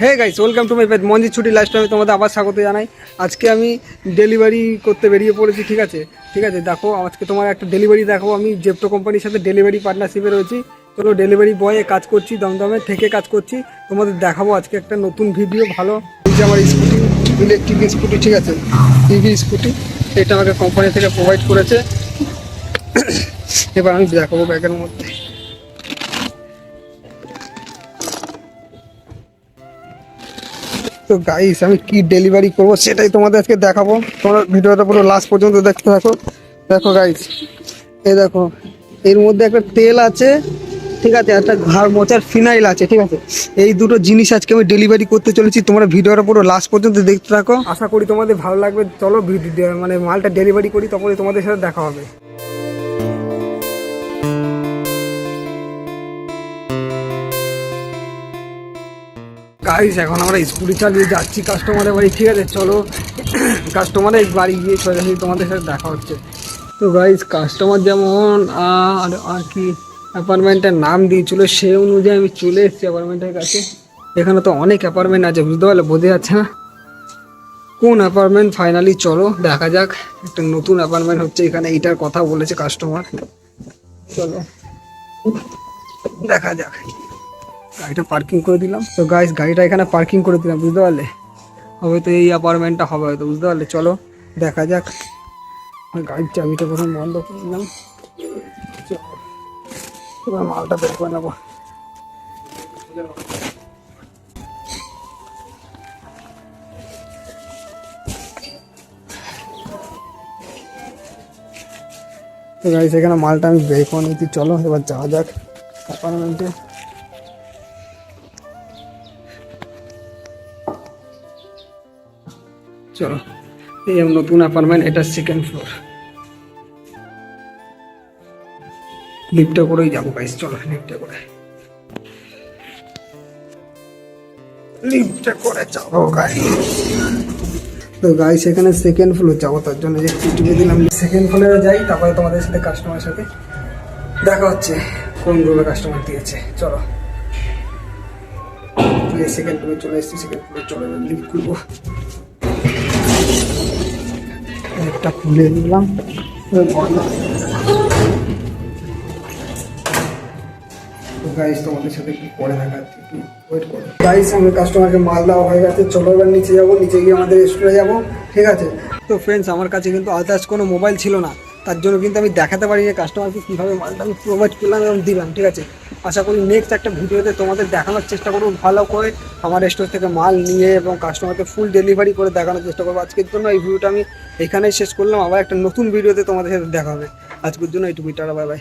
Hey guys, welcome to my page Manjit ছুটি লাইফস্টাইলে তোমাদের আবার স্বাগত জানাই। আজকে আমি ডেলিভারি করতে বেরিয়ে পড়েছি। ঠিক আছে দেখো, আজকে তোমার একটা ডেলিভারি দেখাবো। আমি জেপ্টো কোম্পানির সাথে ডেলিভারি পার্টনারশিপে রয়েছি। চলো, ডেলিভারি বয়ে কাজ করছি, দমদমে থেকে কাজ করছি। তোমাদের দেখাবো আজকে একটা নতুন ভিডিও। ভালো, এই যে আমার স্কুটি, ইলেকট্রিক স্কুটি, ঠিক আছে, ইভি স্কুটি, এটা আমাকে কোম্পানি থেকে প্রোভাইড করেছে। এবার আমি দেখাবো ব্যাগের মধ্যে। তো গাইস, আমি কি ডেলিভারি করব সেটাই তোমাদের আজকে দেখাবো। তোমরা ভিডিওটা পুরো লাস্ট পর্যন্ত দেখতে থাকো। দেখো গাইস, এই দেখো, এর মধ্যে একটা তেল আছে, ঠিক আছে, একটা ঘর মোচার ফিনাইল আছে, ঠিক আছে। এই দুটো জিনিস আজকে আমি ডেলিভারি করতে চলেছি। তোমরা ভিডিওটা পুরো লাস্ট পর্যন্ত দেখতে থাকো, আশা করি তোমাদের ভালো লাগবে। চলো মানে মালটা ডেলিভারি করি, তারপরে তোমাদের সাথে দেখা হবে। গাইস, এখন আমরা স্কুটি চালিয়ে যাচ্ছি কাস্টমারের বাড়ি, ঠিক আছে। চলো কাস্টমারের বাড়ি গিয়ে সোজাসুজি তোমাদের সাথে দেখা হচ্ছে। তো গাইস, কাস্টমার যেমন আর কি অ্যাপার্টমেন্টের নাম দিয়েছিল, সেই অনুযায়ী আমি চলে এসেছি অ্যাপার্টমেন্টের কাছে। এখানে তো অনেক অ্যাপার্টমেন্ট আছে, বুঝতে পারলে, বোঝা যাচ্ছে না কোন অ্যাপার্টমেন্ট। ফাইনালি চলো দেখা যাক। একটা নতুন অ্যাপার্টমেন্ট হচ্ছে এখানে, এইটার কথা বলেছে কাস্টমার। চলো দেখা যাক। গাড়িটা পার্কিং করে দিলাম। তো গাইস, গাড়িটা এখানে পার্কিং করে দিলাম, বুঝতে পারলে। হয়তো এই অ্যাপার্টমেন্টটা হবে হয়তো, বুঝতে পারলে। চলো দেখা যাক। গাড়ির চাবিটা প্রথম বন্ধ করে দিলাম। এবার মালটা বের করে নেবো। তো গাইস, এখানে মালটা আমি বের করে নিচ্ছি। চলো এবার যাওয়া যাক অ্যাপার্টমেন্টে। চলো, এই নতুন অ্যাপার্টমেন্ট, এটা সেকেন্ড ফ্লোর। লিফটে করেই যাবো গাইস, চলো লিফটে করে যাবো গাইস। তো গাইস, এখানে সেকেন্ড ফ্লোর যাবো, তার জন্য যে টিপে দিলাম। সেকেন্ড ফ্লোরে যাই, তারপরে তোমাদের সাথে কাস্টমারের সাথে দেখা হচ্ছে কোন রুমে কাস্টমার দিয়েছে। চলো, সেকেন্ড ফ্লোরে চলে এসেছি। সেকেন্ড ফ্লোরে চলে লিফট খুলবো, একটা খুলে দিলাম। গাইস, তোমাদের সাথে একটু পরে দেখা যাচ্ছে, একটু ওয়েট করো। গাইস, আমি কাস্টমারকে মাল দেওয়া হয়ে গেছে। চলো এবার নিচে যাবো, নিচে গিয়ে আমাদের স্টোরে যাবো, ঠিক আছে। তো ফ্রেন্ডস, আমার কাছে কিন্তু আদার্স কোনো মোবাইল ছিল না, তার জন্য কিন্তু আমি দেখাতে পারি যে কাস্টমারকে কীভাবে মালটা আমি প্রোভাইড করলাম এবং দিলাম, ঠিক আছে। আশা করি নেক্সট একটা ভিডিওতে তোমাদের দেখানোর চেষ্টা করবো ভালো করে আমার স্টোর থেকে মাল নিয়ে, এবং কাস্টমারকে ফুল ডেলিভারি করে দেখানোর চেষ্টা করবো। আজকের জন্য এই ভিডিওটা আমি এখানেই শেষ করলাম। আবার একটা নতুন ভিডিওতে তোমাদের সাথে দেখা হবে। আজকের জন্য এইটুকুই, টাটা, বাই বাই।